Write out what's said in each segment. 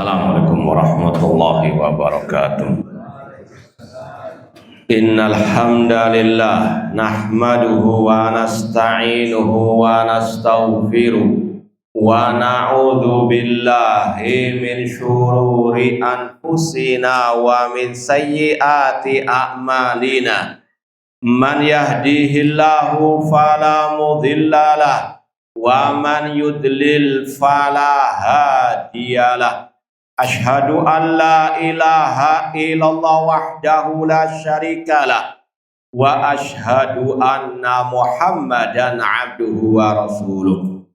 Assalamualaikum warahmatullahi wabarakatuh. Innal hamdalillah nahmaduhu wa nasta'inuhu wa nastaghfiruh wa na'udzu billahi min syururi anfusina wa min sayyiati a'malina. Man yahdihillahu fala mudhillalah wa man yudlil fala hadiyalah. Ashhadu an la ilaha illallah wahdahu la syarikalah wa ashhadu anna Muhammadan abduhu wa rasuluh.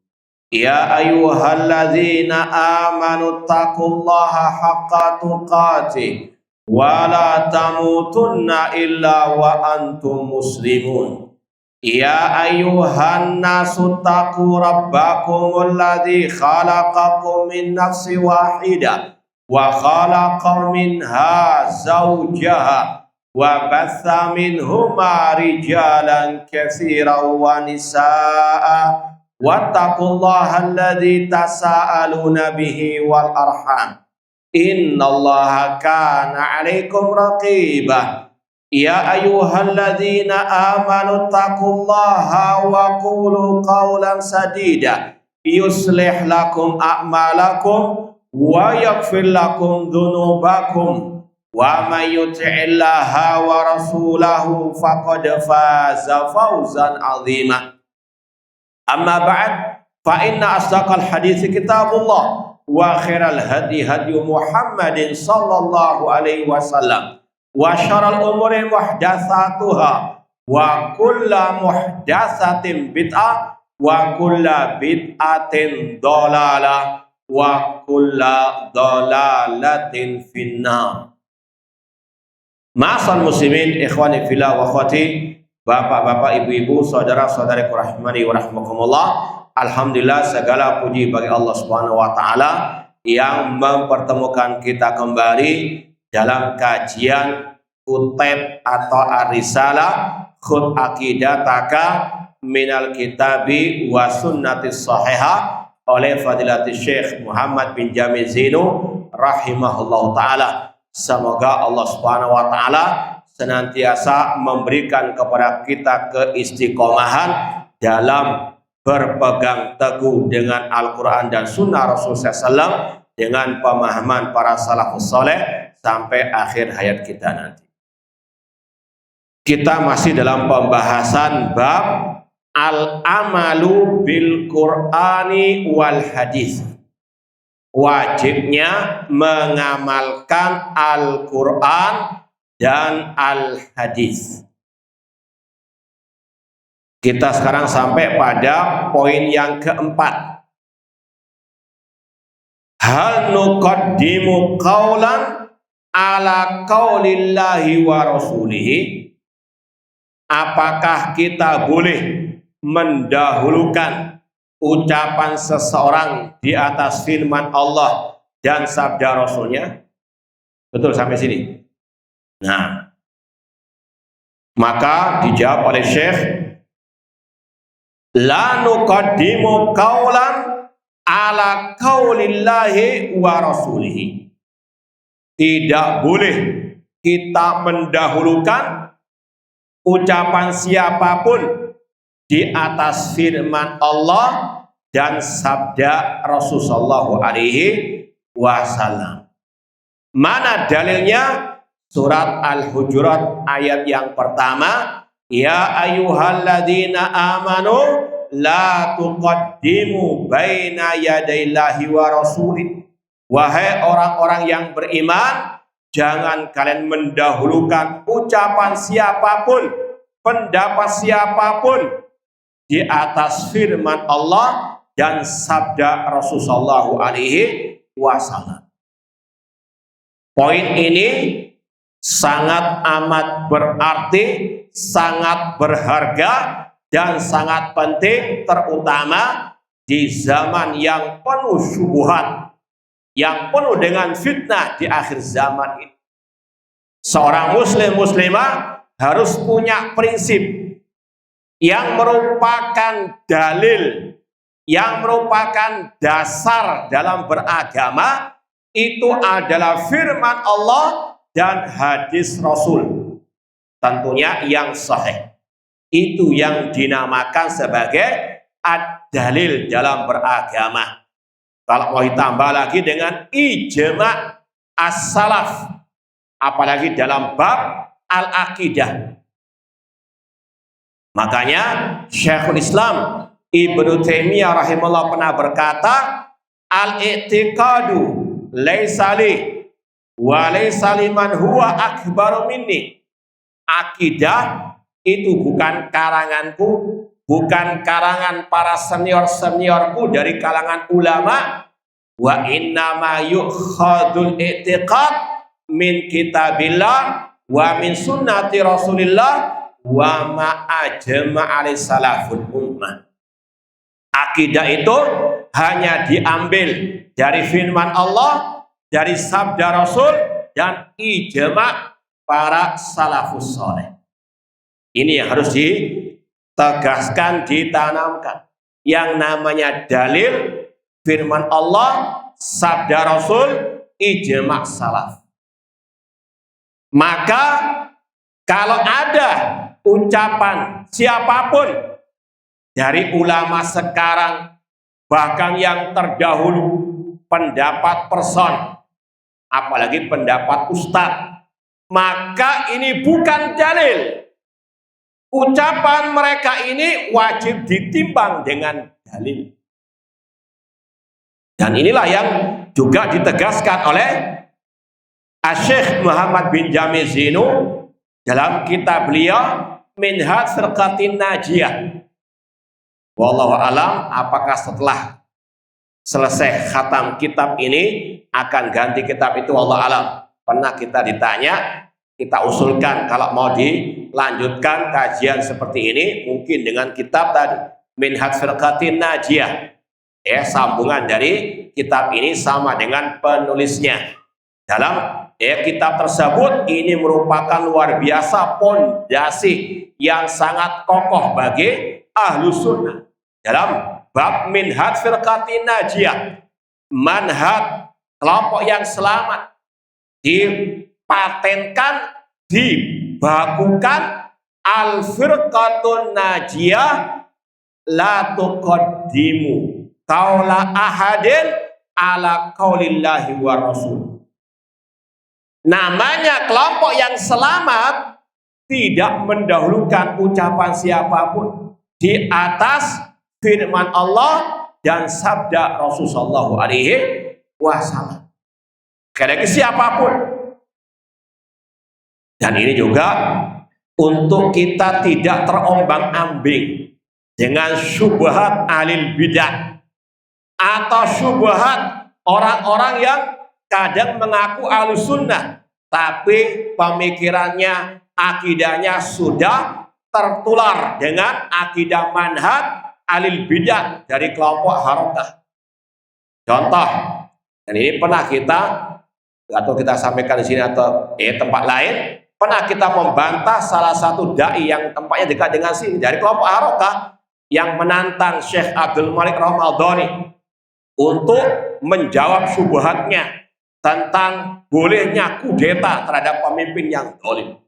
Ya ayyuhalladzina amanu taqullaha haqqa tuqatih wa la tamutunna illa wa antum muslimun. Ya ayyuhan nasu taqu rabbakumul ladzi khalaqakum min nafsin wahidah wa khalaqa minha zawjaha wa batha minhuma rijalan katsiran wa nisaa wattaqullaha alladzi tasaaluna bihi wal arham innallaha kana 'alaikum raqibah. Ya ayyuhalladzina amanu taqullaha wa qulu qawlan sadida yuslih lakum a'malakum wa yaghfir lakum dhunubakum wa may yuti'illaha wa rasulahu faqad faza fawzan 'azima. Amma ba'd, fa inna asdaqal hadits kitabullah wa khairal hadi hadi Muhammadin sallallahu alaihi wasallam wa syarrul umuri muhdatsatuha wa kullu muhdatsatin bid'ah wa kullu bid'atin dhalalah wa kullu dhalalatin finnar. Ma'asal muslimin ikhwani fillah wa akhwati, bapak-bapak, ibu-ibu, saudara-saudariku rahimani wa rahmakumullah. Alhamdulillah, segala puji bagi Allah Subhanahu wa taala yang mempertemukan kita kembali dalam kajian Kutub atau Ar-Risalah Khud Aqidataka minal Kitabi wa Sunnatis Sahihah oleh Fadilatul Syekh Muhammad bin Jamil Zainu rahimahullah ta'ala. Semoga Allah Subhanahu wa ta'ala senantiasa memberikan kepada kita keistiqomahan dalam berpegang teguh dengan Al-Quran dan Sunnah Rasulullah SAW dengan pemahaman para salafus soleh sampai akhir hayat kita nanti. Kita masih dalam pembahasan bab al-amalu bil Qur'ani wal hadis. Wajibnya mengamalkan Al-Quran dan al-hadis. Kita sekarang sampai pada poin yang keempat. Hal nuqaddimu qawlan ala qaulillahi wa rasulihi. Apakah kita boleh mendahulukan ucapan seseorang di atas firman Allah dan sabda Rasulnya? Betul sampai sini? Nah, maka dijawab oleh Syekh, la nuqaddimu qaulan ala qaulillahi wa rasulihi. Tidak boleh kita mendahulukan ucapan siapapun di atas firman Allah dan sabda Rasulullah alaihi wasallam. Mana dalilnya? Surat Al-Hujurat ayat yang pertama, ya ayyuhalladzina amanu la tuqaddimu baina yadayillahi wa rasulih. Wahai orang-orang yang beriman, jangan kalian mendahulukan ucapan siapapun, pendapat siapapun di atas firman Allah dan sabda Rasulullah alaihi wasallam. Poin ini sangat amat berarti, sangat berharga dan sangat penting, terutama di zaman yang penuh syubhat, yang penuh dengan fitnah di akhir zaman ini. Seorang muslim muslimah harus punya prinsip yang merupakan dalil, yang merupakan dasar dalam beragama. itu adalah firman Allah dan hadis Rasul. Tentunya yang sahih. Itu yang dinamakan sebagai ad-dalil dalam beragama. Kalau mau ditambah lagi dengan ijma' as-salaf, apalagi dalam bab al-aqidah. Makanya Syekhul Islam Ibnu Taimiyah rahimahullah pernah berkata, al-i'tiqadu laisa li wa laisa liman huwa akbaru minni. Akidah itu bukan karanganku, bukan karangan para senior-seniorku dari kalangan ulama. Wa innama yukhadul i'tiqad min kitabillah wa min sunnati Rasulillah wa ma ajma' alaihi salaful ummah. Akidah itu hanya diambil dari firman Allah, dari sabda Rasul, dan ijma' para salafus soleh. Ini yang harus ditegaskan, ditanamkan. Yang namanya dalil, firman Allah, sabda Rasul, ijma' salaf. Maka kalau ada ucapan siapapun dari ulama sekarang, bahkan yang terdahulu, pendapat person, apalagi pendapat ustadz, maka ini bukan dalil. Ucapan mereka ini wajib ditimbang dengan dalil. Dan inilah yang juga ditegaskan oleh Syekh Muhammad bin Jamil Zainu dalam kitab beliau Minhaj Firqatin Najiyah. Wallahu alam, apakah setelah selesai khatam kitab ini akan ganti kitab itu, wallahu alam. Pernah kita ditanya, kita usulkan kalau mau dilanjutkan kajian seperti ini, mungkin dengan kitab tadi Minhaj Firqatin Najiyah. Sambungan dari kitab ini sama dengan penulisnya. Dalam kitab tersebut ini merupakan luar biasa pondasi yang sangat kokoh bagi ahlu sunnah. Dalam bab Minhaj Firqatin Najiyah, manhaj kelompok yang selamat, dipatenkan, dibakukan, al-firqatun najiyah la tuqaddimu qaula ahadin ala qaulillahi wa rasul. Namanya kelompok yang selamat tidak mendahulukan ucapan siapapun di atas firman Allah dan sabda Rasulullah SAW. Karena siapapun. Dan ini juga untuk kita tidak terombang-ambing dengan syubhat alil bidah atau syubhat orang-orang yang kadang mengaku ahlus sunnah tapi pemikirannya, akidahnya sudah tertular dengan akidah manhaj alil bidah dari kelompok harokah. Contoh, dan ini pernah kita atau kita sampaikan di sini atau tempat lain, pernah kita membantah salah satu dai yang tempatnya dekat dengan sini dari kelompok harokah yang menantang Syekh Abdul Malik Al-Doni untuk menjawab syubhatnya tentang bolehnya kudeta terhadap pemimpin yang zalim.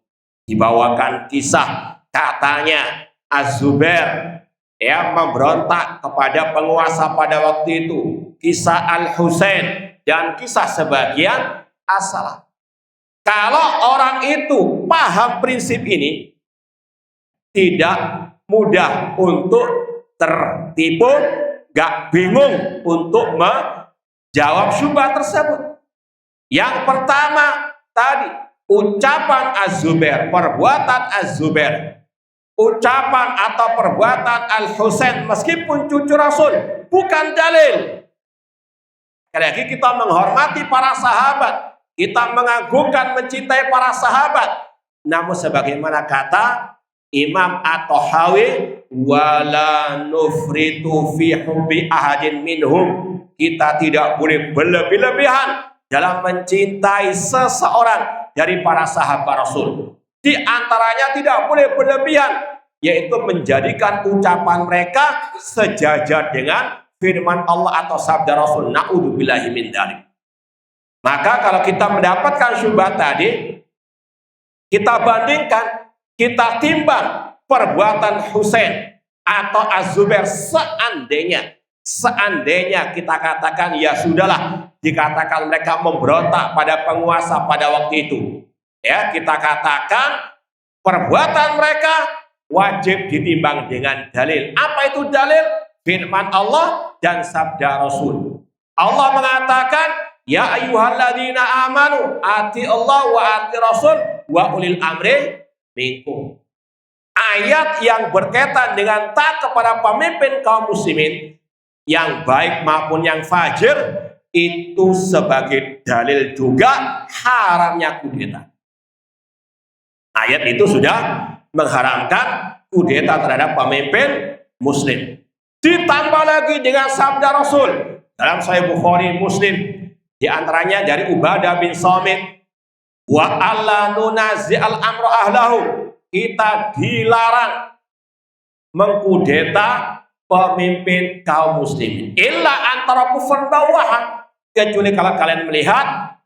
Dibawakan kisah katanya Az-Zubair memberontak kepada penguasa pada waktu itu, kisah Al-Husain dan kisah sebagian as-salaf. Kalau orang itu paham prinsip ini, tidak mudah untuk tertipu, gak bingung untuk menjawab syubhat tersebut. Yang pertama tadi, ucapan Az-Zubair, perbuatan Az-Zubair, ucapan atau perbuatan Al-Husain meskipun cucu Rasul bukan dalil. Sekali lagi kita menghormati para sahabat, kita mengagungkan, mencintai para sahabat. Namun sebagaimana kata Imam At-Tahawi, wala nufritu fi hubbi ahadin minhum, kita tidak boleh berlebih-lebihan dalam mencintai seseorang dari para sahabat Rasul. Di antaranya tidak boleh berlebihan, yaitu menjadikan ucapan mereka sejajar dengan firman Allah atau sabda Rasul. Na'udzubillahi min dzalik. Maka kalau kita mendapatkan syubhat tadi, kita bandingkan, kita timbang perbuatan Husain atau Az-Zubair, seandainya kita katakan ya sudahlah, dikatakan mereka memberontak pada penguasa pada waktu itu, ya kita katakan perbuatan mereka wajib ditimbang dengan dalil. Apa itu dalil? Firman Allah dan sabda Rasul. Allah mengatakan, ya ayyuhalladzina amanu ati Allah wa ati Rasul wa ulil amri minkum. Ayat yang berkaitan dengan taat kepada pemimpin kaum muslimin yang baik maupun yang fajir, itu sebagai dalil juga haramnya kudeta. Ayat itu sudah mengharamkan kudeta terhadap pemimpin muslim. Ditambah lagi dengan sabda Rasul dalam Sahih Bukhari Muslim, di antaranya dari Ubadah bin Samit, wa alla nunazi'al amra ahlahu, kita dilarang mengkudeta pemimpin kaum muslimin illa antara kufur bawahan, kecuali kalau kalian melihat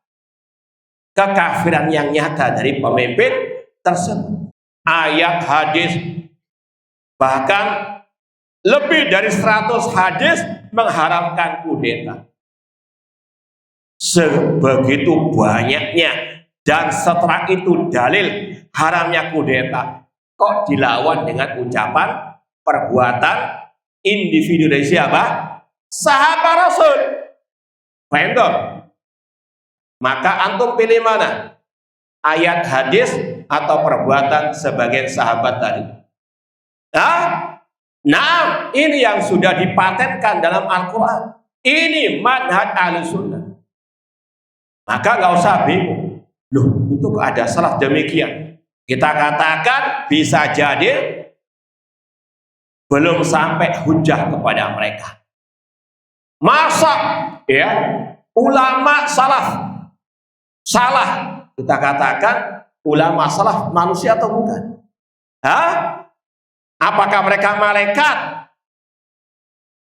kekafiran yang nyata dari pemimpin tersebut. Ayat, hadis, bahkan lebih dari 100 hadis mengharamkan kudeta. Sebegitu banyaknya, dan setelah itu dalil haramnya kudeta, kok dilawan dengan ucapan perbuatan individu dari siapa? Sahabat Rasul. Paham? Maka antum pilih mana? Ayat, hadis, atau perbuatan sebagian sahabat tadi? Nah, ini yang sudah dipatenkan dalam Al-Quran. Ini manhaj Ahlussunnah. Maka nggak usah bingung. Loh, itu kok ada salah demikian? Kita katakan bisa jadi belum sampai hujah kepada mereka. Masa ya ulama salah? Kita katakan ulama salah manusia atau bukan? Apakah mereka malaikat?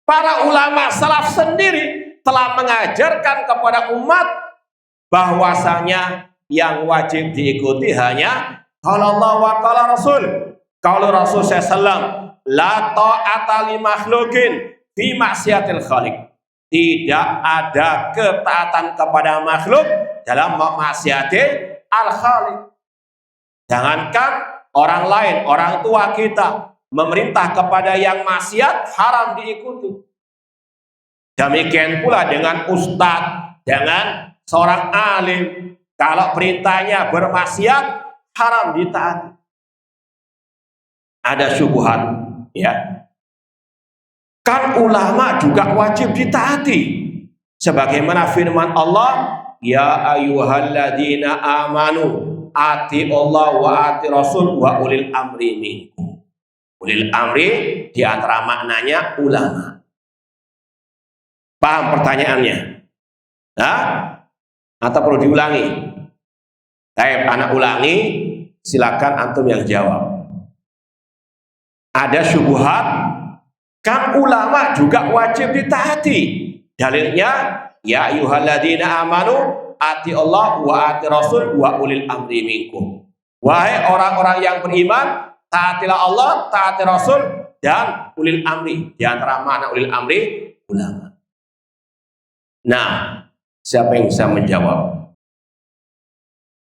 Para ulama salaf sendiri telah mengajarkan kepada umat bahwasanya yang wajib diikuti hanya kalau Allah wa qala Rasul. Kalau Rasul SAW, la ta'ata li makhlukin fi maksiatil khaliq. Tidak ada ketaatan kepada makhluk dalam maksiati al-khaliq. Jangankan orang lain, orang tua kita memerintah kepada yang maksiat, haram diikuti. Demikian pula dengan ustadz, dengan seorang alim, kalau perintahnya bermaksiat, haram ditaati. Ada syubhat, ya. Kan ulama juga wajib ditaati. Sebagaimana firman Allah, ya ayyuhalladzina amanu ati Allah wa ati Rasul wa ulil amri minkum. Ulil amri di antara maknanya ulama. Paham pertanyaannya? Atau perlu diulangi? Anak ulangi, silakan antum yang jawab. Ada syubhat, kan ulama juga wajib ditaati. Dalilnya, ya ayyuhalladzina amanu ati Allah wa ati Rasul wa ulil amri minkum. Wahai orang-orang yang beriman, taatilah Allah, taati Rasul, dan ulil amri. Di antara makna ulil amri, ulama. Nah, siapa yang bisa menjawab?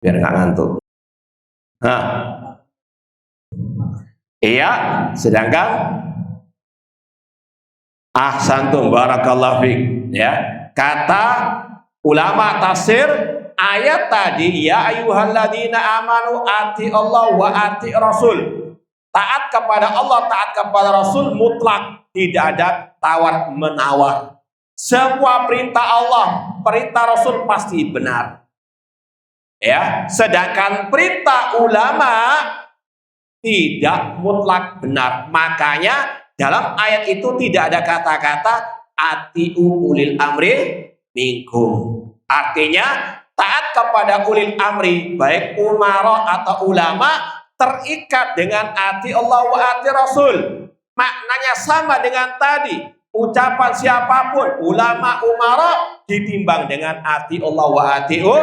Biar nggak ngantuk. Iya, sedangkan ahsantum barakallahu fiik, ya. Kata ulama tafsir ayat tadi, ya ayyuhalladzina amanu ati Allah wa ati Rasul. Taat kepada Allah, taat kepada Rasul mutlak, tidak ada tawar menawar. Semua perintah Allah, perintah Rasul pasti benar. Ya, sedangkan perintah ulama tidak mutlak benar. Makanya dalam ayat itu tidak ada kata-kata atiu ulil amri minkum. Artinya taat kepada ulil amri, baik umara atau ulama, terikat dengan ati Allah wa ati Rasul. Maknanya sama dengan tadi. ucapan siapapun, ulama, umara, ditimbang dengan ati Allah wa ati'u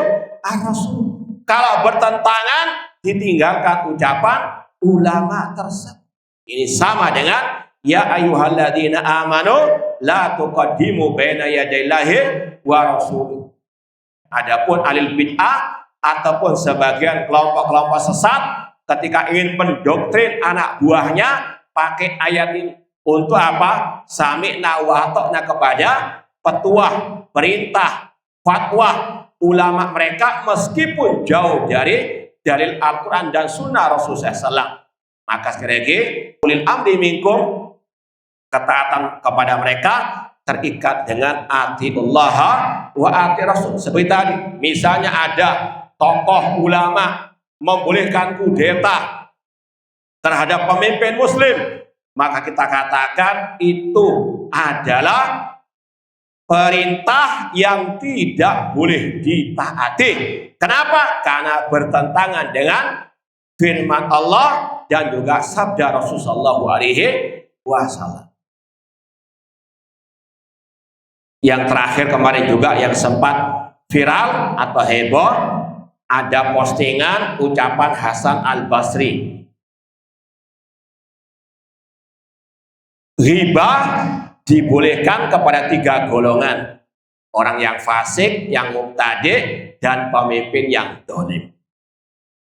ar-rasul. Kalau bertentangan, ditinggalkan ucapan ulama tersebut. Ini sama dengan ya ayyuhalladzina amanu la tuqaddimu baina yadayillahi wa rasulih. Adapun alil bid'ah ataupun sebagian kelompok-kelompok sesat ketika ingin mendoktrin anak buahnya pakai ayat ini untuk apa? Sami'na wa ata'na kepada petuah, perintah, fatwa ulama mereka meskipun jauh dari dalil Al-Quran dan Sunnah Rasulullah SAW. Maka sekali lagi, ulil amri minkum, ketaatan kepada mereka terikat dengan atiullah wa ati Rasul. Seperti tadi, misalnya ada tokoh ulama membolehkan kudeta terhadap pemimpin muslim, maka kita katakan itu adalah perintah yang tidak boleh ditaati. Kenapa? Karena bertentangan dengan firman Allah dan juga sabda Rasulullah SAW. Yang terakhir kemarin juga yang sempat viral atau heboh, ada postingan ucapan Hasan Al-Basri. Ghibah dibolehkan kepada 3 golongan. Orang yang fasik, yang mubtadi', dan pemimpin yang dolim.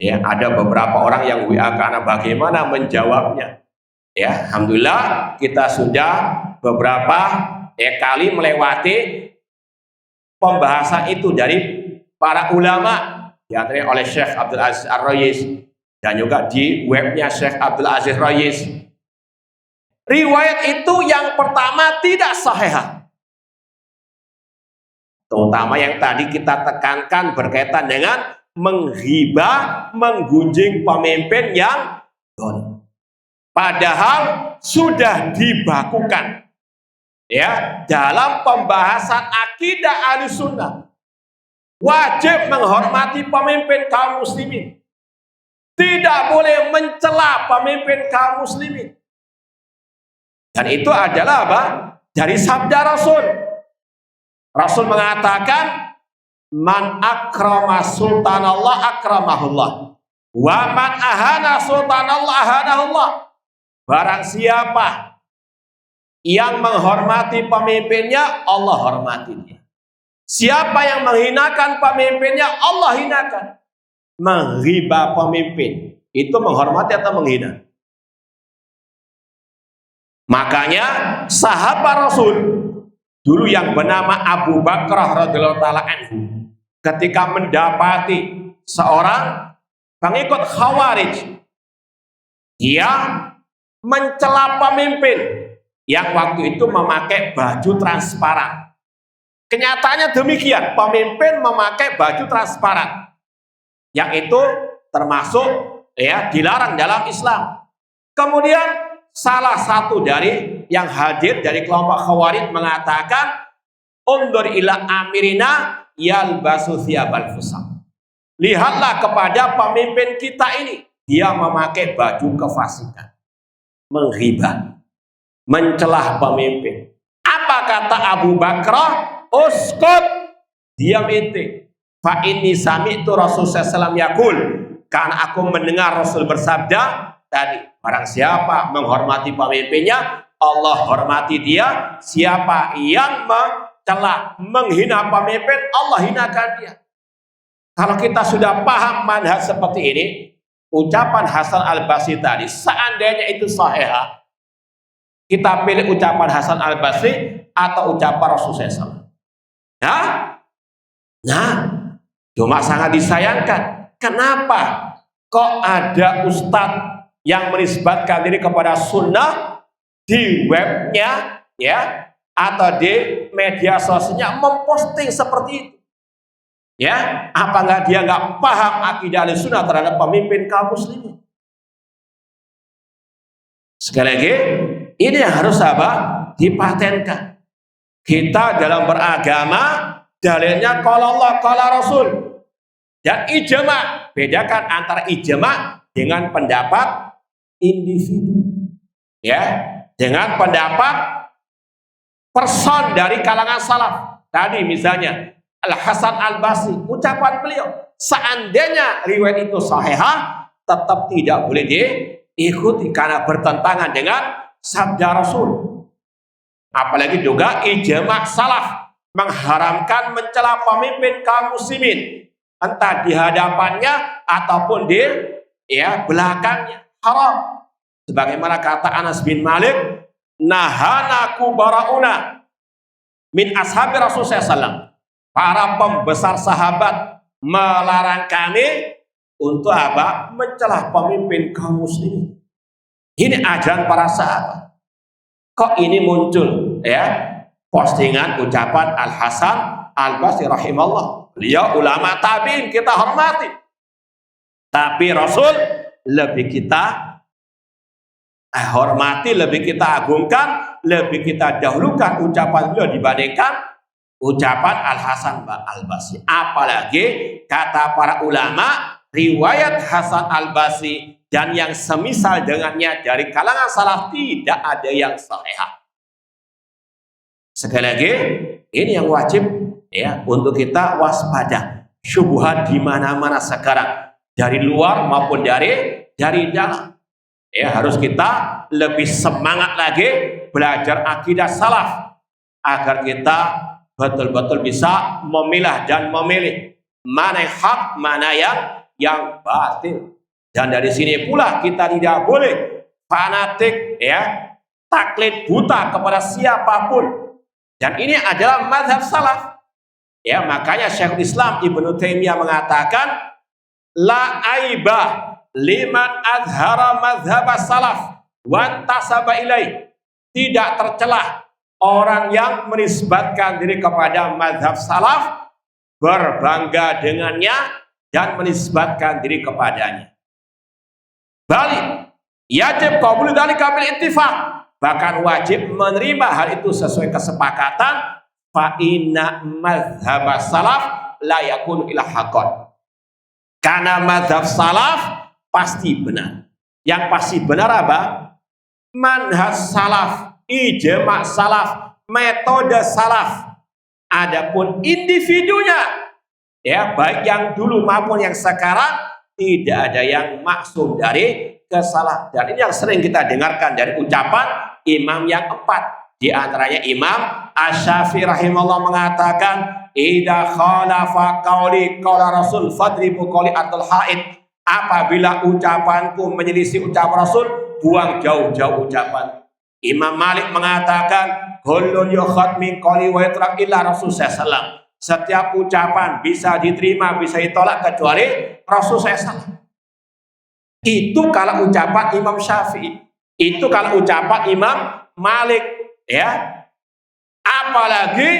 Ya, ada beberapa orang yang WA karena bagaimana menjawabnya. Ya, alhamdulillah kita sudah beberapa kali melewati pembahasan itu dari para ulama, diantaranya oleh Syekh Abdul Aziz Ar-Rayis dan juga di webnya Syekh Abdul Aziz Rayis. Riwayat itu yang pertama tidak sahih, terutama yang tadi kita tekankan berkaitan dengan menghibah, menggunjing pemimpin yang dolim. Padahal sudah dibakukan ya dalam pembahasan akidah Ahlussunnah. Wajib menghormati pemimpin kaum muslimin. Tidak boleh mencela pemimpin kaum muslimin. Dan itu adalah apa? Dari sabda Rasul. Rasul mengatakan, man akrama sultanallah akramahullah, wa man ahana sultanallah ahanahullah. Barang siapa yang menghormati pemimpinnya, Allah hormati dia. Siapa yang menghinakan pemimpinnya, Allah hinakan. Menghibah pemimpin itu menghormati atau menghina? Makanya sahabat Rasul dulu yang bernama Abu Bakrah radhiyallahu taala anhu, ketika mendapati seorang pengikut Khawarij, dia mencela pemimpin yang waktu itu memakai baju transparan. Kenyataannya demikian, pemimpin memakai baju transparan, yang itu termasuk ya dilarang dalam Islam. Kemudian salah satu dari yang hadir dari kelompok Khawarij mengatakan, undur ila amirina yalbasu thiyabal fusaq. Lihatlah kepada pemimpin kita ini, dia memakai baju kefasikan, menghibah, mencelah pemimpin. Apa kata Abu Bakrah? Uskut, diam ente. Fa inni sami'tu Rasulullah SAW yaqul, karena aku mendengar Rasul bersabda tadi, barang siapa menghormati pemimpinnya, Allah hormati dia. Siapa yang mencela, menghina pemimpin, Allah hinakan dia. Kalau kita sudah paham manhaj seperti ini, ucapan Hasan Al-Basri tadi, seandainya itu sahih, kita pilih ucapan Hasan Al-Basri atau ucapan Rasulullah SAW. Nah, cuma sangat disayangkan. Kenapa kok ada ustadz yang menisbatkan diri kepada sunnah di webnya ya atau di media sosialnya memposting seperti itu? Ya, apakah dia nggak paham akidah Ahlussunnah terhadap pemimpin kaum muslimin? Sekali lagi, ini yang harus apa? Dipatenkan. Kita dalam beragama dalilnya qala Allah, qala Rasul. Dan ijma, bedakan antara ijma dengan pendapat individu. Ya, dengan pendapat person dari kalangan salaf. Tadi misalnya Al-Hasan Al-Basri, ucapan beliau, seandainya riwayat itu sahihah, tetap tidak boleh diikuti karena bertentangan dengan sabda Rasul. Apalagi juga ijma' salaf mengharamkan mencela pemimpin kaum muslimin, entah di hadapannya ataupun di belakangnya, haram. Sebagaimana kata Anas bin Malik, nahana kubarauna min ashabi Rasulullah SAW. Para pembesar sahabat melarang kami untuk apa? Mencela pemimpin kaum muslimin. Ini ajaran para sahabat. Kok ini muncul postingan ucapan Al-Hasan Al-Basri rahimahullah. Beliau ulama tabi'in, kita hormati. Tapi Rasul lebih kita hormati, lebih kita agungkan, lebih kita dahulukan ucapan beliau dibandingkan ucapan Al-Hasan Al-Basri. Apalagi kata para ulama, riwayat Hasan Al-Basri dan yang semisal dengannya dari kalangan salaf tidak ada yang sahih. Sekali lagi, ini yang wajib untuk kita waspada. Syubhat di mana-mana sekarang, dari luar maupun dari dalam. Harus kita lebih semangat lagi belajar akidah salaf agar kita betul-betul bisa memilah dan memilih mana yang hak, mana yang batil. Dan dari sini pula kita tidak boleh fanatik taklid buta kepada siapapun. Dan ini adalah mazhab salaf. Makanya Syekhul Islam Ibnu Taimiyah mengatakan la aibah liman azhara mazhab salaf wa tasaba ilaih. Tidak tercelah orang yang menisbatkan diri kepada mazhab salaf, berbangga dengannya dan menisbatkan diri kepadanya. Balik, yajib qabul dzalika bil ittifaq, bahkan wajib menerima hal itu sesuai kesepakatan. Fa inna mazhab salaf la yakunu ila haqqan. Karena mazhab salaf pasti benar. Yang pasti benar apa? Manhaj salaf, ijma' salaf, metode salaf. Adapun individunya, baik yang dulu maupun yang sekarang, tidak ada yang maksum dari kesalahan. Dan ini yang sering kita dengarkan dari ucapan imam yang empat. Di antaranya Imam Asy-Syafi'i rahimahullah mengatakan, idza khalafa qauli qaula Rasul fadribu qauli atul haid. Apabila ucapanku menyelisih ucapan Rasul, buang jauh-jauh ucapan. Imam Malik mengatakan, kullun yukhad min qauli wa yatrak illa Rasul sallallahu. Setiap ucapan bisa diterima, bisa ditolak kecuali Rasul sallallahu. Itu kalau ucapan Imam Syafi'i. Itu kalau ucapan Imam Malik. Apalagi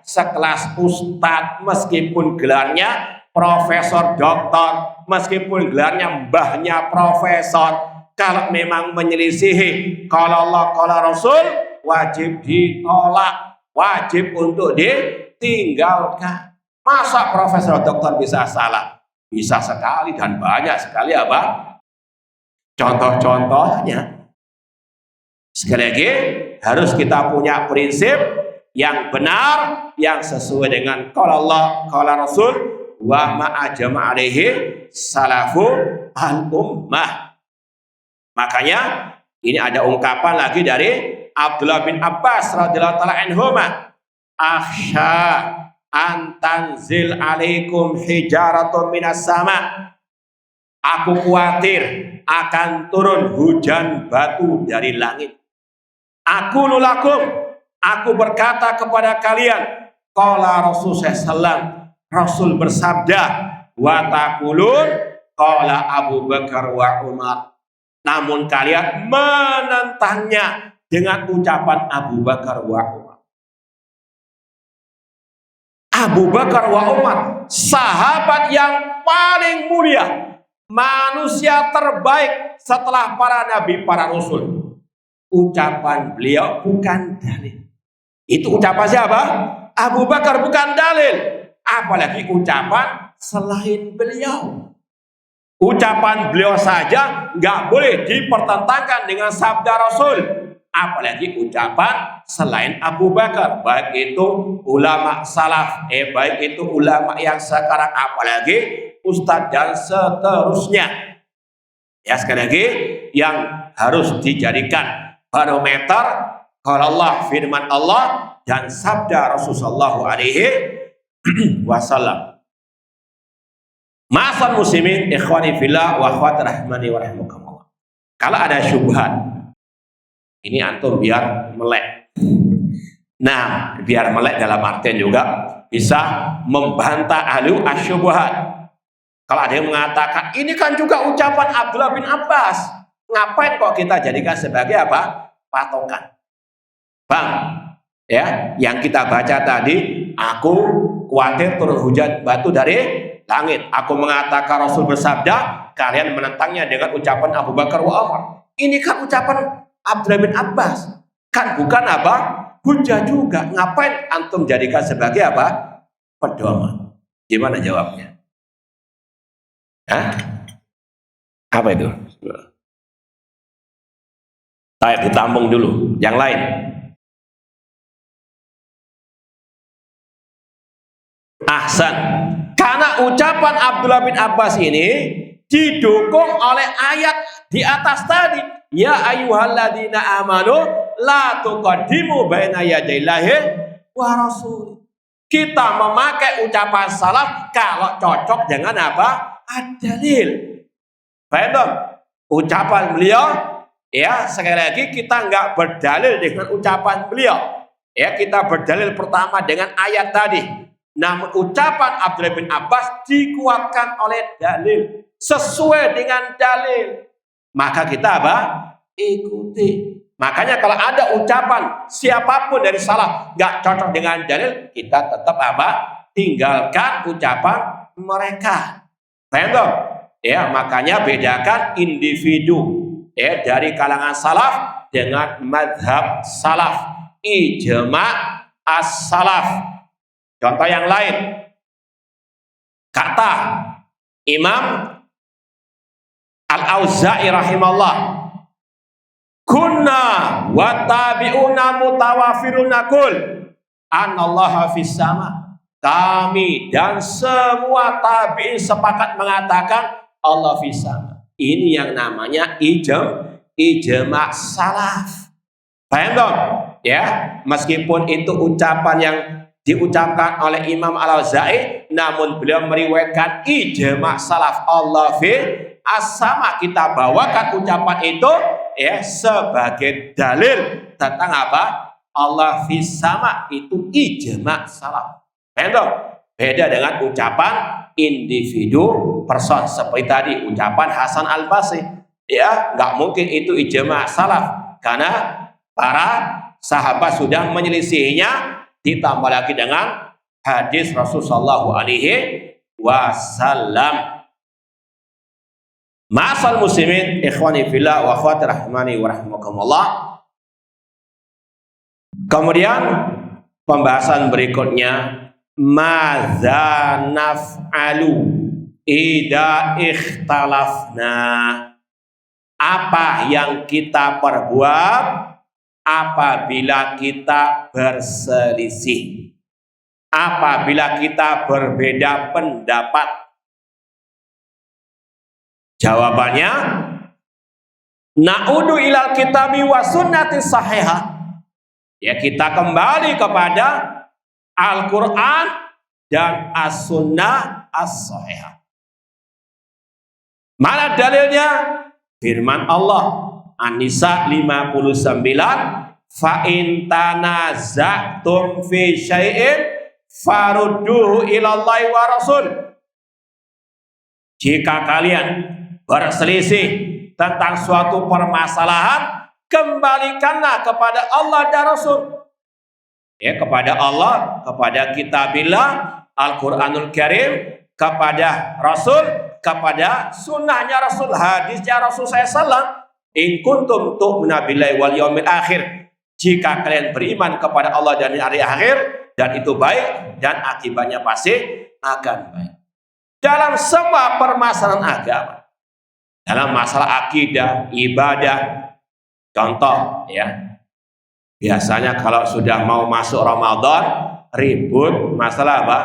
sekelas ustadz, meskipun gelarnya profesor doktor, meskipun gelarnya mbahnya profesor, kalau memang menyelisihi kalau Allah kalau Rasul, wajib ditolak, wajib untuk ditinggalkan. Masa profesor doktor bisa salah? Bisa sekali dan banyak sekali contoh-contohnya. Sekali lagi, harus kita punya prinsip yang benar, yang sesuai dengan qala Allah, qala Rasul, wa ma'ajama alaihi salafu al-ummah. Makanya, ini ada ungkapan lagi dari Abdullah bin Abbas radhiyallahu ta'ala anhuma. Akhsha an tanzil alaikum hijaratun minas sama. Aku khawatir akan turun hujan batu dari langit. Aku nulakum, aku berkata kepada kalian, qala Rasul sallallahu, Rasul bersabda, wa taqulun qala Abu Bakar wa Umar. Namun kalian menentangnya dengan ucapan Abu Bakar wa Umar. Abu Bakar wa Umar, sahabat yang paling mulia, manusia terbaik setelah para nabi, para rasul. Ucapan beliau bukan dalil. Itu ucapan siapa? Abu Bakar, bukan dalil. Apalagi ucapan selain beliau. Ucapan beliau saja nggak boleh dipertentangkan dengan sabda Rasul. apalagi ucapan selain Abu Bakar, baik itu ulama salaf, baik itu ulama yang sekarang, apalagi ustadz dan seterusnya. Ya, sekali lagi yang harus dijadikan barometer kalau Allah, firman Allah dan sabda Rasulullah alaihi wasallam. Ma'asal muslimin, ikhwani fillah wa akhwat rahmani wa rahimakumullah. Kalau ada syubhat, ini antum biar melek. Nah, biar melek dalam artian juga bisa membantah ahli asyubhat. Kalau ada yang mengatakan ini kan juga ucapan Abdullah bin Abbas, ngapain kok kita jadikan sebagai apa? Patokan. Bang, ya, yang kita baca tadi, aku khawatir turun hujan batu dari langit. Aku mengatakan Rasul bersabda, kalian menentangnya dengan ucapan Abu Bakar wa Umar. Ini kan ucapan Abdullah bin Abbas, kan bukan apa? Hujah juga. Ngapain antum jadikan sebagai apa? Pedoman. Gimana jawabnya? Hah? Apa itu? Saya ditampung dulu. Yang lain. Ahsan. Karena ucapan Abdullah bin Abbas ini didukung oleh ayat di atas tadi. Ya ayyuhalladzina amanu la tuqaddimu baina yadayillahi wa rasul. Kita memakai ucapan salaf kalau cocok dengan apa? Ad-dalil. Paham dong? Ucapan beliau, ya, sekali lagi kita nggak berdalil dengan ucapan beliau. Ya, kita berdalil pertama dengan ayat tadi. Namun ucapan Abdullah bin Abbas dikuatkan oleh dalil, sesuai dengan dalil. Maka kita apa? Ikuti. Makanya kalau ada ucapan siapapun dari salaf nggak cocok dengan dalil, kita tetap apa? Tinggalkan ucapan mereka. Paham? Ya, makanya bedakan individu ya dari kalangan salaf dengan madhab salaf, ijma as-salaf. Contoh yang lain, kata Imam Al-Auza'i rahimahullah, kunna wa tabi'una mutawafiruna kul anallaha fis sama. Kami dan semua tabi'in sepakat mengatakan Allah fis sama. Ini yang namanya ijma salaf. Paham dong? Ya, meskipun itu ucapan yang diucapkan oleh Imam Al-Auza'i, namun beliau meriwayatkan ijma salaf Allah fi as-sama. Kita bawakan ucapan itu ya sebagai dalil tentang apa? Allah fi sama, itu ijma salaf. Beda dengan ucapan individu person seperti tadi ucapan Hasan Al-Basri. Ya, nggak mungkin itu ijma salaf karena para sahabat sudah menyelisihinya, ditambah lagi dengan hadis Rasulullah SAW. Ma'asal muslimin, ikhwani fillah wa akhwati rahmani wa rahimakumullah. Kemudian pembahasan berikutnya, madza naf'alu idza ikhtalafna. Apa yang kita perbuat apabila kita berselisih, apabila kita berbeda pendapat? Jawabannya, na'udu ilal kitabi wa sunnati sahihah. Ya, kita kembali kepada Al-Quran dan As-Sunnah As-Sahihah. Mana dalilnya? Firman Allah An-Nisa 59, fa in tanaza'tum fi syai'in farudduhu ilallahi wa rasul. Jika kalian berselisih tentang suatu permasalahan, kembalikanlah kepada Allah dan Rasul. Ya, kepada Allah, kepada kitabillah Al-Quranul Karim, kepada Rasul, kepada sunnahnya Rasul, hadisnya Rasul SAW. In kuntum tu'minu billahi wal yaumil akhir. Jika kalian beriman kepada Allah dan hari akhir, dan itu baik, dan akibatnya pasti akan baik. Dalam semua permasalahan agama, dalam masalah akidah, ibadah, contoh ya, Biasanya kalau sudah mau masuk Ramadan, ribut masalah apa?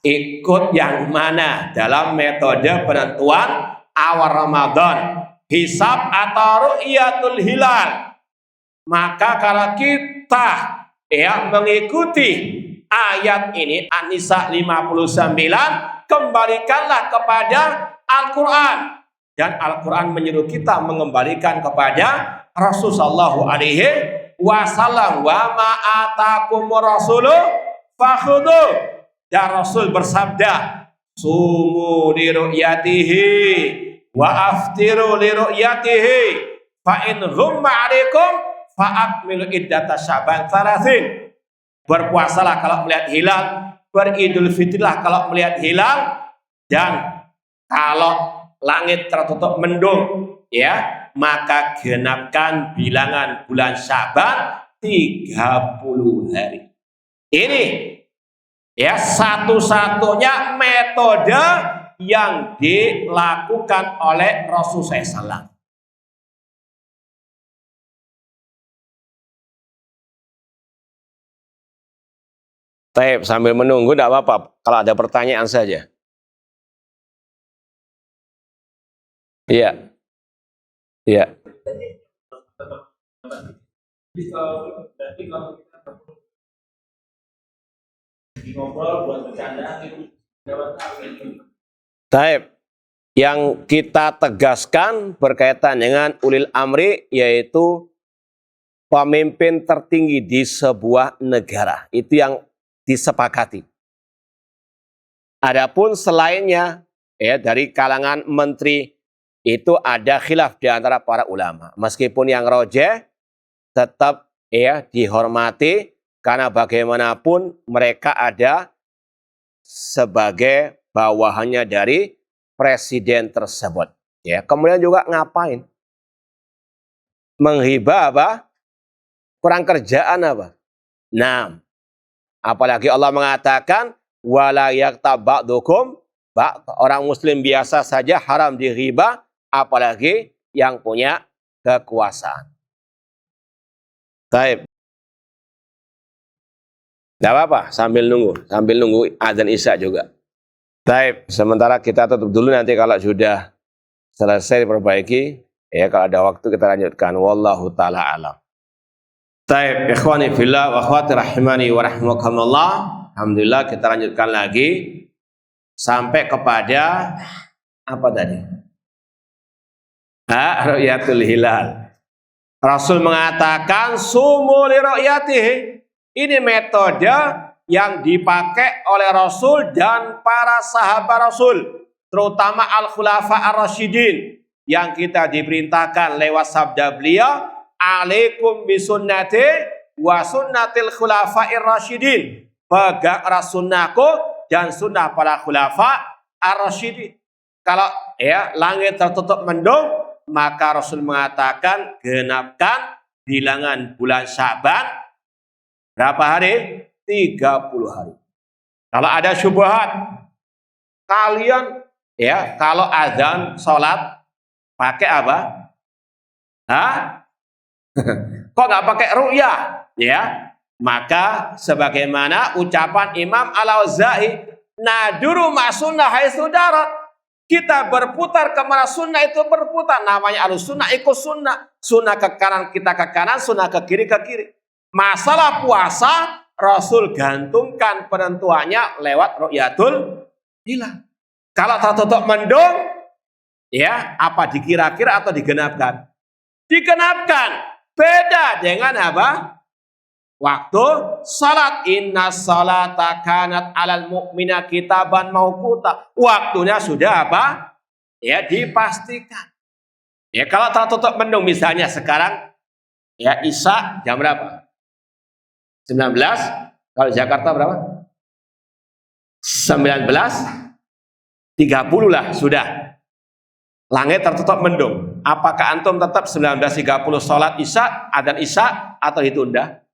Ikut yang mana dalam metode penentuan awal Ramadan, hisab atau ru'yatul hilal. Maka kalau kita mengikuti ayat ini An-Nisa 59, kembalikanlah kepada Al-Quran. Dan Al-Quran menyuruh kita mengembalikan kepada Rasulullah SAW. Wa ma'atakumur rasulu fakhudhu. Dan Rasul bersabda, sumu li ru'yatihi wa aftiru li ru'yatihi fa in ghumma 'alaikum fa akmilu iddata Sya'ban 30. Berpuasalah kalau melihat hilal, beridul fitrilah kalau melihat hilal, dan kalau langit tertutup mendung, maka genapkan bilangan bulan Sya'ban 30 hari. Ini satu-satunya metode yang dilakukan oleh Rasulullah SAW. Baik, sambil menunggu tidak apa-apa kalau ada pertanyaan saja. Iya. Iya. Taib. Yang kita tegaskan berkaitan dengan ulil amri, yaitu pemimpin tertinggi di sebuah negara. Itu yang disepakati. Adapun selainnya, dari kalangan menteri, itu ada khilaf di antara para ulama. Meskipun yang rojeh tetap dihormati, karena bagaimanapun mereka ada sebagai bawahannya dari presiden tersebut. Kemudian juga ngapain? Menghibah apa? Kurang kerjaan apa? Nah, apalagi Allah mengatakan wala yaktab ba'dukum, orang muslim biasa saja haram dihibah, apalagi yang punya kekuasaan. Baik. Tidak apa-apa, sambil nunggu azan Isya juga. Baik, sementara kita tutup dulu, nanti kalau sudah selesai diperbaiki, kalau ada waktu kita lanjutkan. Wallahu ta'ala alam. Baik, ikhwani fillah wa akhwati rahimani wa rahimakumullah. Alhamdulillah, kita lanjutkan lagi sampai kepada apa tadi? Ru'yatul hilal. Rasul mengatakan sumu li ru'yatihi. Ini metode yang dipakai oleh Rasul dan para sahabat Rasul, terutama al-khulafa ar-rasyidin, yang kita diperintahkan lewat sabda beliau, alaikum bisunnati wa sunnatil khulafa'ir rasyidin. Peganglah sunnahku dan sunnah para khulafa ar-rasyidin. Kalau langit tertutup mendung, maka Rasul mengatakan genapkan bilangan bulan Sya'ban berapa hari? 30 hari. Kalau ada syubhat, kalian kalau azan sholat pakai apa? Kok nggak pakai ru'yah? Maka sebagaimana ucapan Imam Al-Auza'i, naduru ma'sunnah haitsu darat. Kita berputar kemana sunnah itu berputar. Namanya Ahlussunnah ikut sunnah. Sunnah ke kanan kita ke kanan, sunnah ke kiri ke kiri. Masalah puasa, Rasul gantungkan penentuannya lewat ru'yatul hilal. Kalau tertutup mendung, apa dikira-kira atau digenapkan? Digenapkan. Beda dengan apa? Waktu salat. Inna salata kanat alal mu'mina kitaban mauquta. Waktunya sudah apa? Dipastikan. Kalau tertutup mendung misalnya sekarang, Isya jam berapa? 19, kalau Jakarta berapa? 19.30 lah sudah. Langit tertutup mendung. Apakah antum tetap 19.30 sholat Isya, adzan Isya, atau ditunda?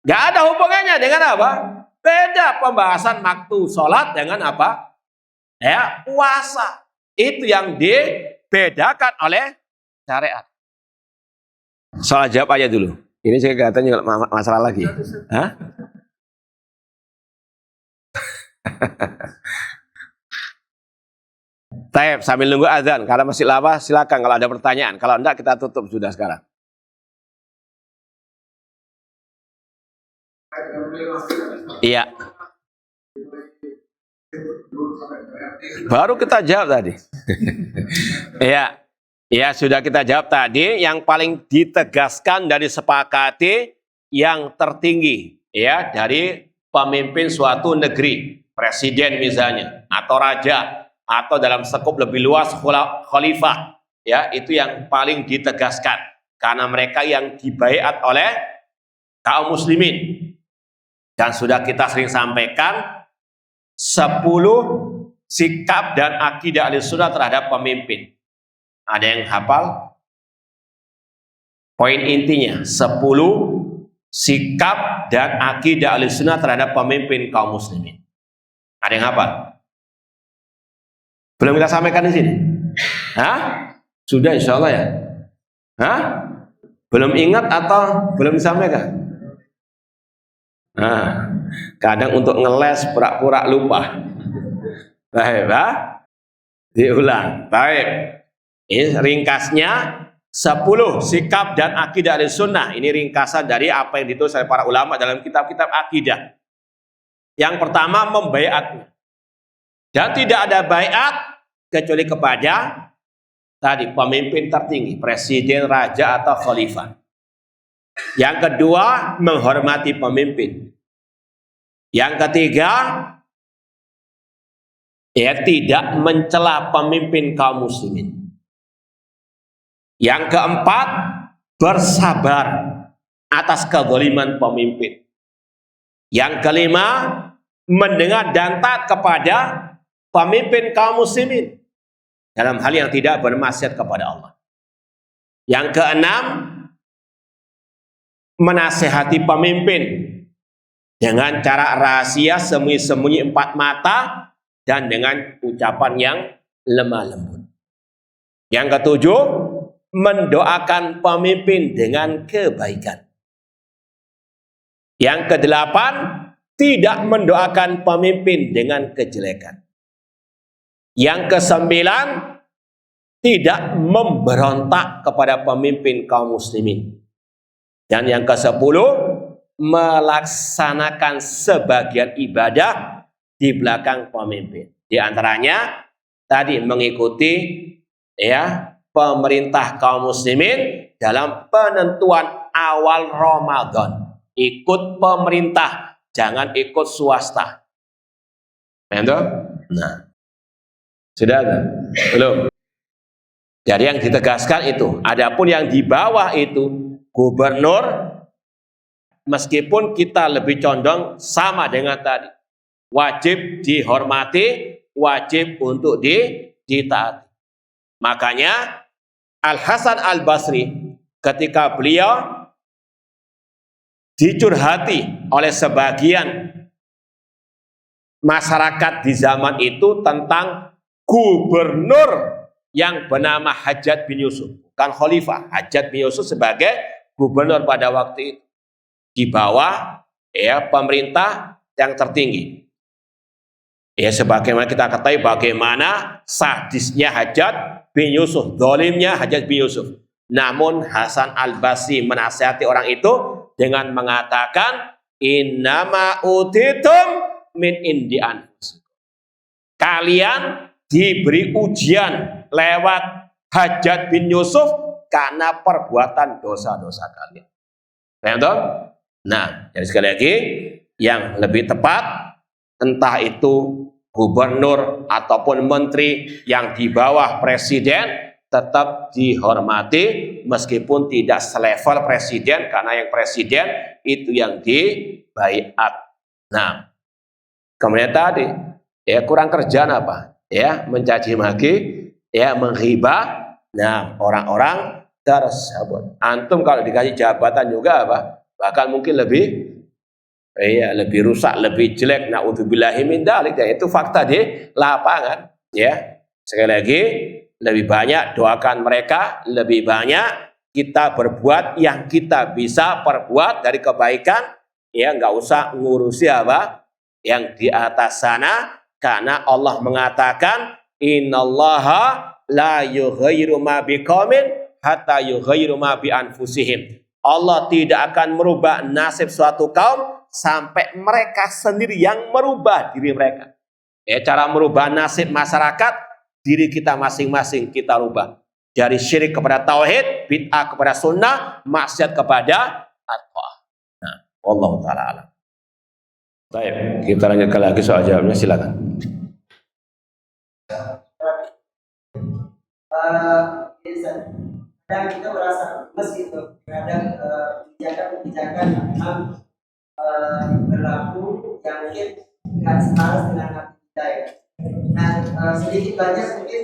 Gak ada hubungannya dengan apa? Beda pembahasan waktu sholat dengan apa? Puasa. Itu yang dibedakan oleh syariat. Soal jawab aja dulu. Ini saya kelihatannya masalah lagi. Hah? Taib, sambil nunggu azan. Kalau masih lama silakan kalau ada pertanyaan. Kalau enggak kita tutup sudah sekarang. Iya. Baru kita jawab tadi. Iya. Ya, sudah kita jawab tadi. Yang paling ditegaskan dari sepakati yang tertinggi ya dari pemimpin suatu negeri, presiden misalnya, atau raja, atau dalam skop lebih luas khalifah, ya, itu yang paling ditegaskan karena mereka yang dibaiat oleh kaum muslimin. Dan sudah kita sering sampaikan 10 sikap dan akidah Ahlussunnah terhadap pemimpin. Ada yang hafal? Poin intinya 10 sikap dan akidah Ahlussunnah terhadap pemimpin kaum muslimin. Ada yang hafal? Belum kita sampaikan di sini? Hah? Sudah insya Allah ya? Hah? Belum ingat atau belum disampaikan? Nah, kadang untuk ngeles pura-pura lupa. Baik, diulang. Baik. Ini ringkasnya 10 sikap dan akidah Ahlussunnah. Ini ringkasan dari apa yang ditulis oleh para ulama dalam kitab-kitab akidah. Yang pertama, membaiatnya. Dan tidak ada baiat kecuali kepada tadi pemimpin tertinggi, presiden, raja atau khalifah. Yang kedua, menghormati pemimpin. Yang ketiga, ya, tidak mencela pemimpin kaum muslimin. Yang keempat, bersabar atas kezaliman pemimpin. Yang kelima, mendengar dan taat kepada pemimpin kaum muslimin dalam hal yang tidak bermaksiat kepada Allah. Yang keenam, menasehati pemimpin dengan cara rahasia, sembunyi-sembunyi empat mata, dan dengan ucapan yang lemah lembut. Yang ketujuh, mendoakan pemimpin dengan kebaikan. Yang kedelapan, tidak mendoakan pemimpin dengan kejelekan. Yang kesembilan, tidak memberontak kepada pemimpin kaum muslimin. Dan yang ke-10, melaksanakan sebagian ibadah di belakang pemimpin. Di antaranya tadi mengikuti ya pemerintah kaum muslimin dalam penentuan awal Ramadan. Ikut pemerintah, jangan ikut swasta. Nah, sudah ada? Belum? Jadi yang ditegaskan itu. Adapun yang di bawah itu gubernur, meskipun kita lebih condong sama dengan tadi, wajib dihormati, wajib untuk ditaati. Makanya Al-Hasan Al-Basri ketika beliau dicurhati oleh sebagian masyarakat di zaman itu tentang gubernur yang bernama Hajjaj bin Yusuf, bukan khalifah. Hajjaj bin Yusuf sebagai gubernur pada waktu itu di bawah ya pemerintah yang tertinggi. Ya, sebagaimana kita ketahui bagaimana sadisnya Hajjaj bin Yusuf, zalimnya Hajjaj bin Yusuf. Namun Hasan Al-Basri menasihati orang itu dengan mengatakan, innama utitum min indi anfusikum. Kalian diberi ujian lewat Hajjaj bin Yusuf karena perbuatan dosa-dosa kalian. Nah, jadi sekali lagi yang lebih tepat, entah itu gubernur ataupun menteri yang di bawah presiden tetap dihormati meskipun tidak selevel presiden, karena yang presiden itu yang dibaiat. Nah, kemudian tadi ya kurang kerjaan apa? Ya, mencaci maki, ya menghibah. Nah, orang-orang tersebut. Antum kalau dikasih jabatan juga apa? Bahkan mungkin lebih rusak, lebih jelek. Na'udzubillahi min dzalik. Ya, itu fakta di lapangan. Ya, sekali lagi lebih banyak doakan mereka, lebih banyak kita berbuat yang kita bisa perbuat dari kebaikan, ya nggak usah ngurusi apa yang di atas sana, karena Allah mengatakan innallaha la yughayyiru ma biqaumin hatta yughayyiru ma bi anfusihim. Allah tidak akan merubah nasib suatu kaum sampai mereka sendiri yang merubah diri mereka. Ya, cara merubah nasib masyarakat, diri kita masing-masing kita rubah. Dari syirik kepada tauhid, bid'ah kepada sunnah, maksiat kepada at-ta'ah. Nah, wallahu ta'ala alam. Baik, kita lanjutkan lagi soal jawabnya, silakan. Kadang kita merasa meski itu kadang kebijakan memang berlaku yang mungkin tidak selaras dengan hati kita ya. Nah, sedikit banyak mungkin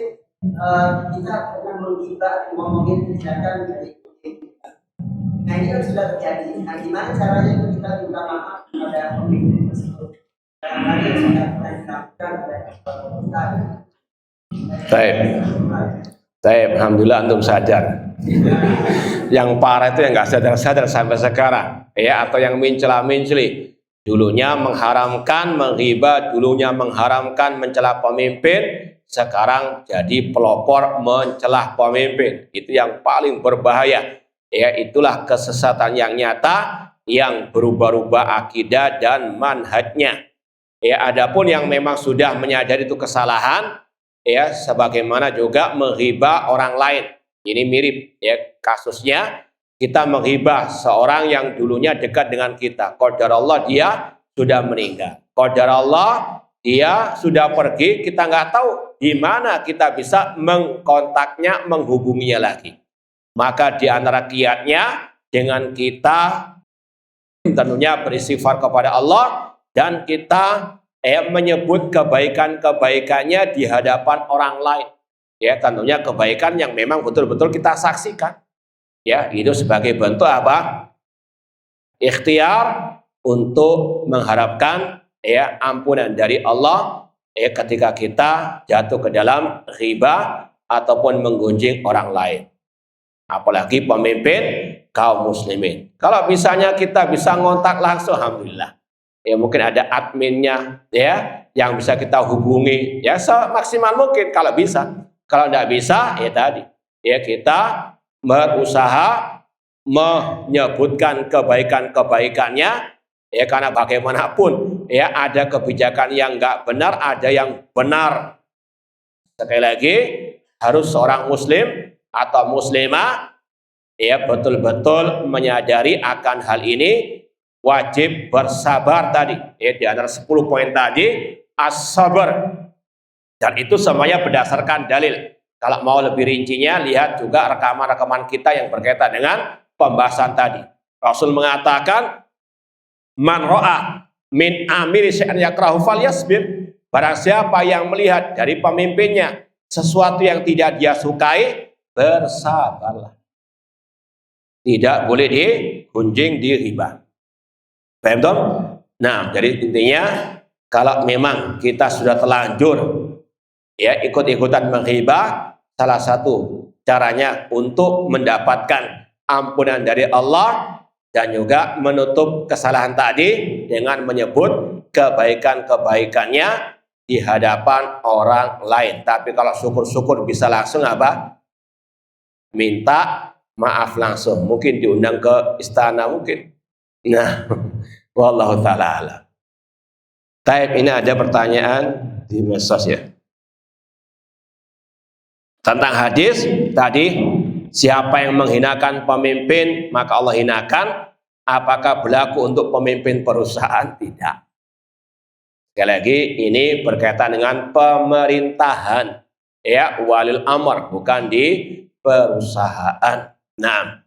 kita pernah menggibah ngomongin kebijakan dari kita. Nah, ini kan sudah terjadi. Nah, gimana caranya itu kita minta maaf kepada pemimpin tersebut? Karena yang sudah pernah dilakukan oleh kita. Baik, alhamdulillah antum sadar. Yang parah itu yang nggak sadar-sadar sampai sekarang, ya, atau yang mencela-menceli. Dulunya mengharamkan menghibah, dulunya mengharamkan mencela pemimpin, sekarang jadi pelopor mencela pemimpin. Itu yang paling berbahaya. Ya, itulah kesesatan yang nyata yang berubah-ubah akidah dan manhajnya. Ya, adapun yang memang sudah menyadari itu kesalahan, ya, sebagaimana juga menghibah orang lain. Ini mirip, ya, kasusnya kita menghibah seorang yang dulunya dekat dengan kita. Qadar Allah dia sudah meninggal. Qadar Allah dia sudah pergi, kita nggak tahu di mana kita bisa mengkontaknya, menghubunginya lagi. Maka di antara kiatnya dengan kita tentunya beristighfar kepada Allah dan kita menyebut kebaikan-kebaikannya di hadapan orang lain. Ya, tentunya kebaikan yang memang betul-betul kita saksikan. Ya, itu sebagai bentuk apa? Ikhtiar untuk mengharapkan ampunan dari Allah ketika kita jatuh ke dalam ghibah ataupun menggunjing orang lain. Apalagi pemimpin kaum muslimin. Kalau misalnya kita bisa ngontak langsung, alhamdulillah. Ya, mungkin ada adminnya, ya, yang bisa kita hubungi, ya, semaksimal mungkin kalau bisa. Kalau tidak bisa, ya tadi, ya, kita berusaha menyebutkan kebaikan-kebaikannya, ya, karena bagaimanapun, ya, ada kebijakan yang nggak benar, ada yang benar. Sekali lagi, harus seorang muslim atau muslimah, ya, betul-betul menyadari akan hal ini, wajib bersabar tadi, ya, di antara 10 poin tadi, as-sabar. Dan itu semuanya berdasarkan dalil. Kalau mau lebih rincinya, lihat juga rekaman-rekaman kita yang berkaitan dengan pembahasan tadi. Rasul mengatakan, man ro'a min amiri syai'an yakrahu falyasbir. Barang siapa yang melihat dari pemimpinnya sesuatu yang tidak dia sukai, bersabarlah. Tidak boleh digunjing, diribah. Paham dong? Nah, jadi intinya kalau memang kita sudah terlanjur, ya, ikut-ikutan menghibah, salah satu caranya untuk mendapatkan ampunan dari Allah dan juga menutup kesalahan tadi dengan menyebut kebaikan-kebaikannya di hadapan orang lain. Tapi kalau syukur-syukur bisa langsung apa? Minta maaf langsung. Mungkin diundang ke istana mungkin. Nah, wallahu ta'ala. Taib, ini ada pertanyaan di medsos, ya. Tentang hadis tadi, siapa yang menghinakan pemimpin maka Allah hinakan. Apakah berlaku untuk pemimpin perusahaan? Tidak. Sekali lagi, ini berkaitan dengan pemerintahan, ya, walil amr, bukan di perusahaan. Nah,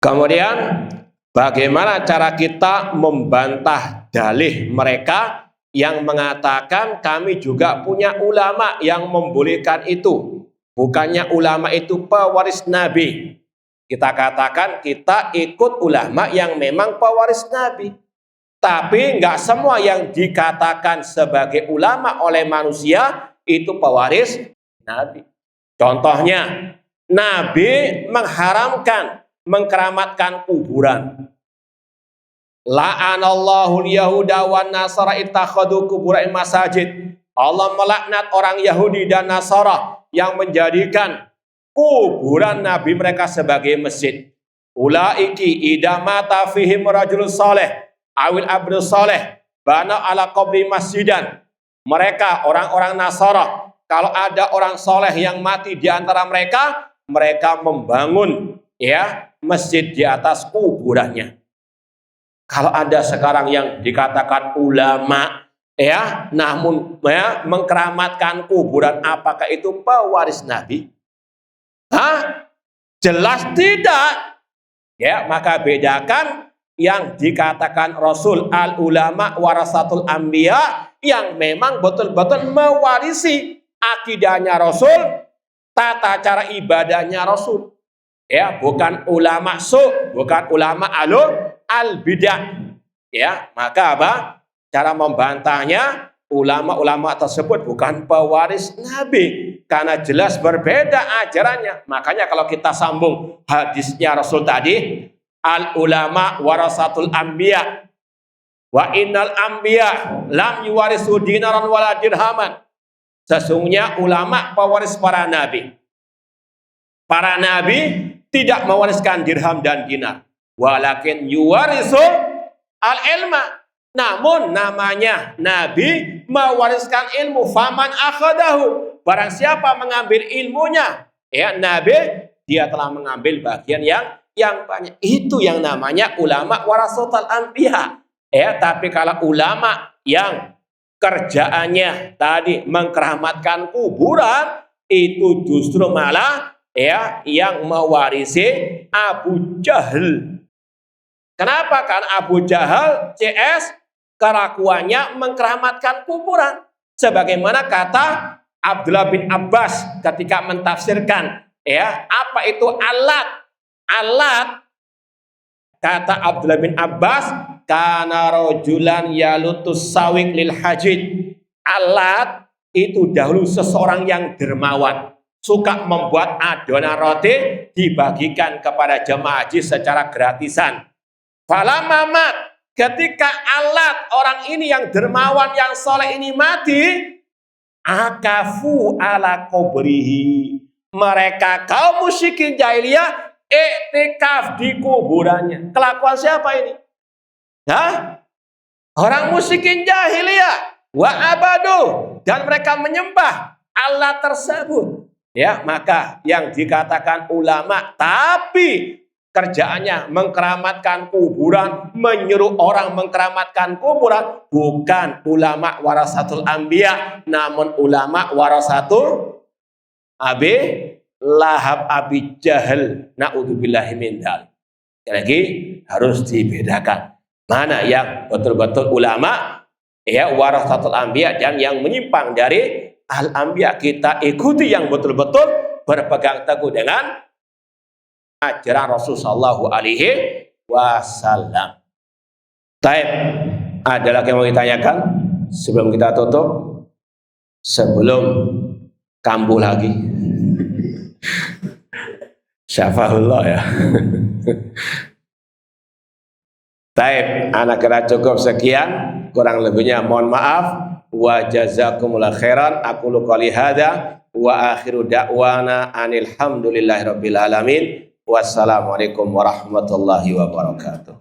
kemudian bagaimana cara kita membantah dalih mereka yang mengatakan kami juga punya ulama yang membolehkan itu. Bukannya ulama itu pewaris Nabi. Kita katakan kita ikut ulama yang memang pewaris Nabi. Tapi nggak semua yang dikatakan sebagai ulama oleh manusia itu pewaris Nabi. Contohnya, Nabi mengharamkan mengkeramatkan kuburan. La'anallahu al-yahuda wan nasara ittakhadhu qubura'i masajid. Allah melaknat orang Yahudi dan Nasara yang menjadikan kuburan nabi mereka sebagai masjid. Ulaiki idza mata fihim rajulun saleh awil abdu saleh bana ala qabri masjidan. Mereka orang-orang Nasara, kalau ada orang soleh yang mati di antara mereka, mereka membangun ya masjid di atas kuburannya. Kalau ada sekarang yang dikatakan ulama ya, namun ya, mengkeramatkan kuburan, apakah itu pewaris Nabi? Hah? Jelas tidak. Ya, maka bedakan yang dikatakan Rasul al ulama warasatul anbiya yang memang betul-betul mewarisi akidahnya Rasul, tata cara ibadahnya Rasul. Ya, bukan ulama bukan ulama al bidah. Ya, maka apa? Cara membantahnya, ulama-ulama tersebut bukan pewaris Nabi karena jelas berbeda ajarannya. Makanya kalau kita sambung hadisnya Rasul tadi, al ulama warasatul anbiya wa innal anbiya lam yuwarisu dinaran wala dirhaman. Sesungguhnya ulama pewaris para nabi. Para nabi tidak mewariskan dirham dan dinar, walakin yuwarisu al-ilma. Namun namanya nabi mewariskan ilmu. Faman akhadahu, barang siapa mengambil ilmunya, ya nabi, dia telah mengambil bagian yang banyak. Itu yang namanya ulama warasatul anbiya. Ya, tapi kalau ulama yang kerjaannya tadi mengkeramatkan kuburan, itu justru malah ya yang mewarisi Abu Jahal. Kenapa? Karena Abu Jahal CS kelakuannya mengkeramatkan kuburan. Sebagaimana kata Abdullah bin Abbas ketika mentafsirkan ya apa itu alat. Alat, kata Abdullah bin Abbas, kana rajulan yalutus sawik lil hajid. Alat itu dahulu seseorang yang dermawan, suka membuat adonan roti dibagikan kepada jemaah haji secara gratisan. Falamamat, ketika alat orang ini yang dermawan, yang soleh ini mati, akafu ala kubrihi. Mereka kaum musyrikin jahiliyah iktikaf di kuburannya. Kelakuan siapa ini? Hah? Orang musyrikin jahiliyah. Wa abadu, dan mereka menyembah Allah tersebut. Ya, maka yang dikatakan ulama tapi kerjaannya mengkeramatkan kuburan, menyuruh orang mengkeramatkan kuburan, bukan ulama warasatul anbiya, namun ulama warasatul Abi Lahab, Abi Jahal. Na'udzubillahi min dzalik. Sekali lagi harus dibedakan mana yang betul-betul ulama ya warasatul anbiya dan yang menyimpang dari al-anbiya. Kita ikuti yang betul-betul berpegang teguh dengan ajaran Rasulullah Shallallahu Alaihi Wasallam. Taib, ada lagi yang mau ditanyakan sebelum kita tutup, sebelum kambuh lagi? Syafahullah ya. Taib, anak kira cukup sekian, kurang lebihnya mohon maaf. Wa jazakumullah khairan. Aku qouli hadza wa akhiru da'wana anil hamdulillahi rabbil alamin. Wassalamualaikum warahmatullahi wabarakatuh.